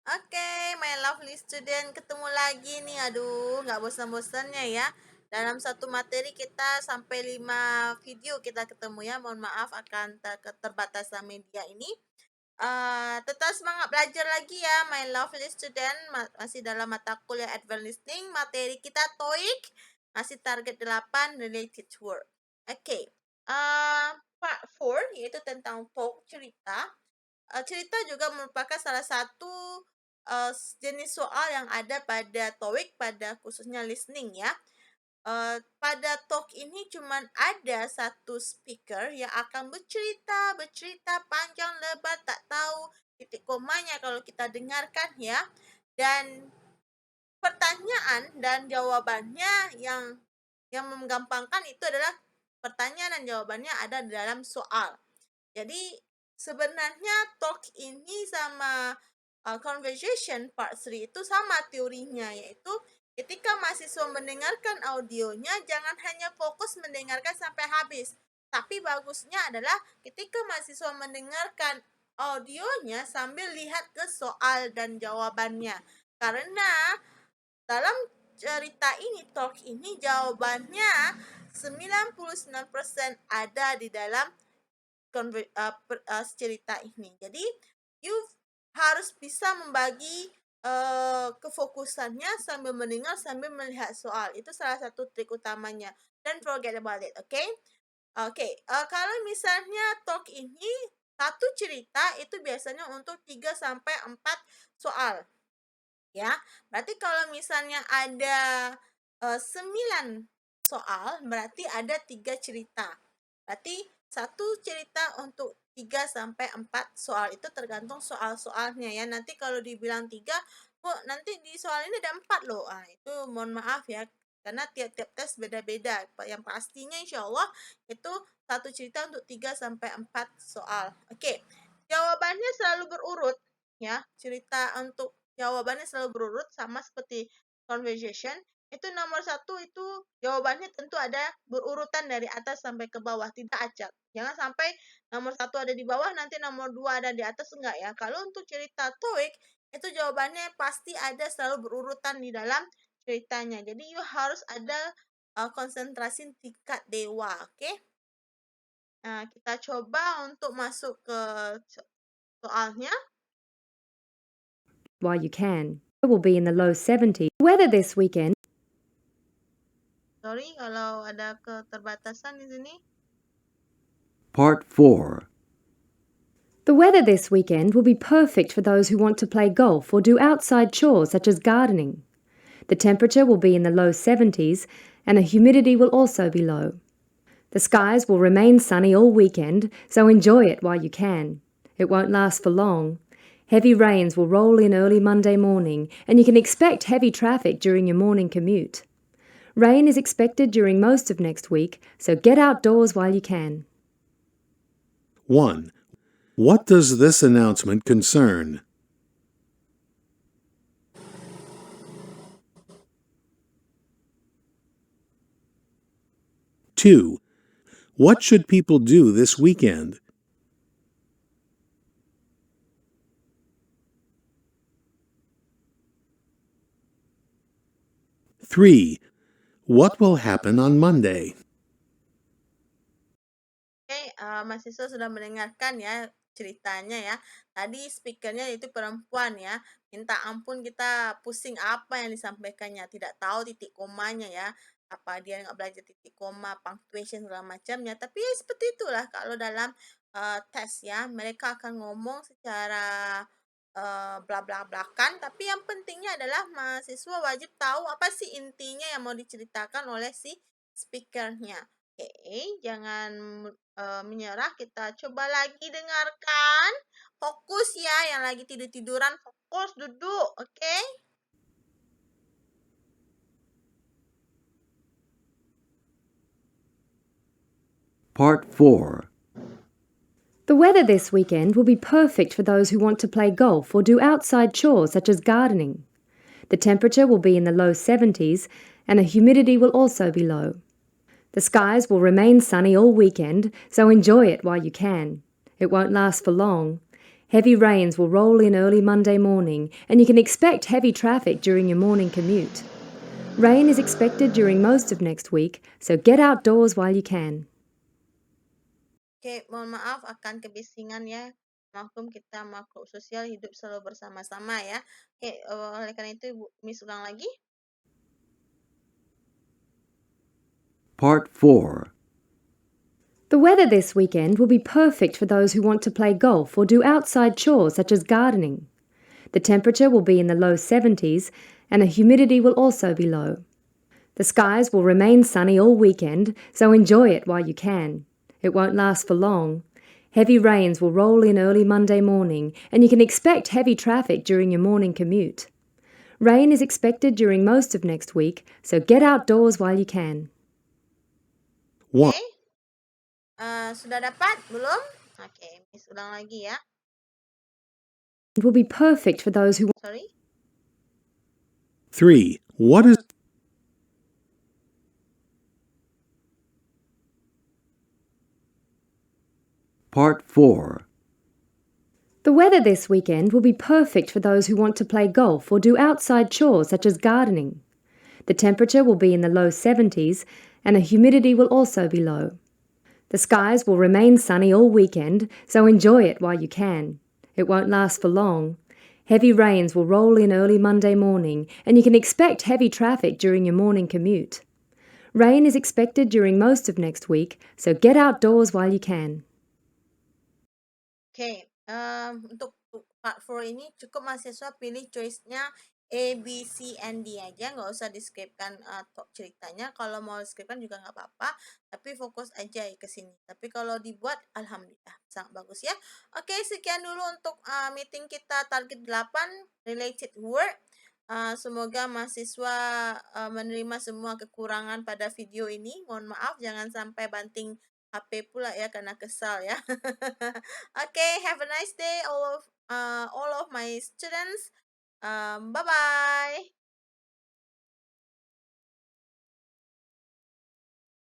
Oke, my lovely student, ketemu lagi nih. Aduh, nggak bosan-bosannya ya. Dalam satu materi kita sampai 5 video kita ketemu ya. Mohon maaf akan keterbatasan media ini. Tetap semangat belajar lagi ya, my lovely student. Masih dalam mata kuliah advanced listening. Materi kita TOEIC. Masih target 8 related word. Oke, part 4 yaitu tentang talk, cerita. Cerita juga merupakan salah satu jenis soal yang ada pada TOEIC, pada khususnya listening ya. Pada talk ini cuman ada satu speaker yang akan bercerita panjang lebar, tak tahu titik komanya kalau kita dengarkan ya. Dan pertanyaan dan jawabannya yang menggampangkan itu adalah pertanyaan dan jawabannya ada di dalam soal. Jadi sebenarnya talk ini sama conversation part 3 itu sama teorinya, yaitu ketika mahasiswa mendengarkan audionya jangan hanya fokus mendengarkan sampai habis, tapi bagusnya adalah ketika mahasiswa mendengarkan audionya sambil lihat ke soal dan jawabannya. Karena dalam cerita ini, talk ini, jawabannya 99% ada di dalam cerita ini. Jadi you harus bisa membagi kefokusannya sambil mendengar sambil melihat soal. Itu salah satu trik utamanya. Don't forget about it, okay? Kalau misalnya talk ini satu cerita itu biasanya untuk 3 sampai 4 soal. Ya, berarti kalau misalnya ada 9 soal, berarti ada 3 cerita. Berarti satu cerita untuk 3 sampai 4 soal, itu tergantung soal-soalnya ya. Nanti kalau dibilang 3, kok nanti di soal ini ada 4 loh. Itu mohon maaf ya, karena tiap-tiap tes beda-beda. Yang pastinya insya Allah itu satu cerita untuk 3 sampai 4 soal. Oke, jawabannya selalu berurut ya. Cerita untuk jawabannya selalu berurut sama seperti conversation. Itu nomor 1 itu jawabannya tentu ada berurutan dari atas sampai ke bawah, tidak acak. Jangan sampai nomor 1 ada di bawah, nanti nomor 2 ada di atas, enggak ya. Kalau untuk cerita TOEIC, itu jawabannya pasti ada selalu berurutan di dalam ceritanya. Jadi you harus ada konsentrasi tingkat dewa, oke? Nah, kita coba untuk masuk ke soalnya. While you can. It will be in the low 70s. Weather this weekend. Sorry kalau ada keterbatasan di sini. Part 4. The weather this weekend will be perfect for those who want to play golf or do outside chores such as gardening. The temperature will be in the low 70s and the humidity will also be low. The skies will remain sunny all weekend, so enjoy it while you can. It won't last for long. Heavy rains will roll in early Monday morning, and you can expect heavy traffic during your morning commute. Rain is expected during most of next week, so get outdoors while you can. 1. What does this announcement concern? Two. What should people do this weekend? 3. What will happen on Monday? Mahasiswa sudah mendengarkan ya ceritanya ya. Tadi speakernya itu perempuan ya. Minta ampun kita pusing apa yang disampaikannya. Tidak tahu titik komanya ya. Apa dia nggak belajar titik koma, punctuation segala macamnya. Tapi ya seperti itulah kalau dalam tes ya. Mereka akan ngomong secara bla bla blakan. Tapi yang pentingnya adalah mahasiswa wajib tahu apa sih intinya yang mau diceritakan oleh si speakernya. Jangan menyerah, kita coba lagi dengarkan. Fokus ya, yang lagi tidur-tiduran, fokus, duduk, oke? Part 4. The weather this weekend will be perfect for those who want to play golf or do outside chores such as gardening. The temperature will be in the low 70s and the humidity will also be low. The skies will remain sunny all weekend, so enjoy it while you can. It won't last for long. Heavy rains will roll in early Monday morning, and you can expect heavy traffic during your morning commute. Rain is expected during most of next week, so get outdoors while you can. Oke, mohon maaf akan kebisingan ya. Maklum kita makhluk sosial hidup selalu bersama-sama ya. Oke, oleh karena itu Ibu Miss ulang lagi. Part 4. The weather this weekend will be perfect for those who want to play golf or do outside chores such as gardening. The temperature will be in the low 70s, and the humidity will also be low. The skies will remain sunny all weekend, so enjoy it while you can. It won't last for long. Heavy rains will roll in early Monday morning, and you can expect heavy traffic during your morning commute. Rain is expected during most of next week, so get outdoors while you can. One, Oke. Sudah dapat? Belum? Oke, Miss ulang lagi ya. It will be perfect for those who Sorry. 3. What is Part 4. The weather this weekend will be perfect for those who want to play golf or do outside chores such as gardening. The temperature will be in the low 70s, and the humidity will also be low. The skies will remain sunny all weekend, so enjoy it while you can. It won't last for long. Heavy rains will roll in early Monday morning, and you can expect heavy traffic during your morning commute. Rain is expected during most of next week, so get outdoors while you can. Oke, untuk part 4 ini cukup mahasiswa pilih choice-nya A, B, C, and D aja, nggak usah deskripsikan ceritanya. Kalau mau deskripsikan juga nggak apa-apa, tapi fokus aja ke sini. Tapi kalau dibuat, alhamdulillah, sangat bagus ya. Oke, sekian dulu untuk meeting kita target 8, related word. Semoga mahasiswa menerima semua kekurangan pada video ini. Mohon maaf, jangan sampai banting HP pula ya karena kesal ya. Okay, have a nice day all of my students. Bye bye.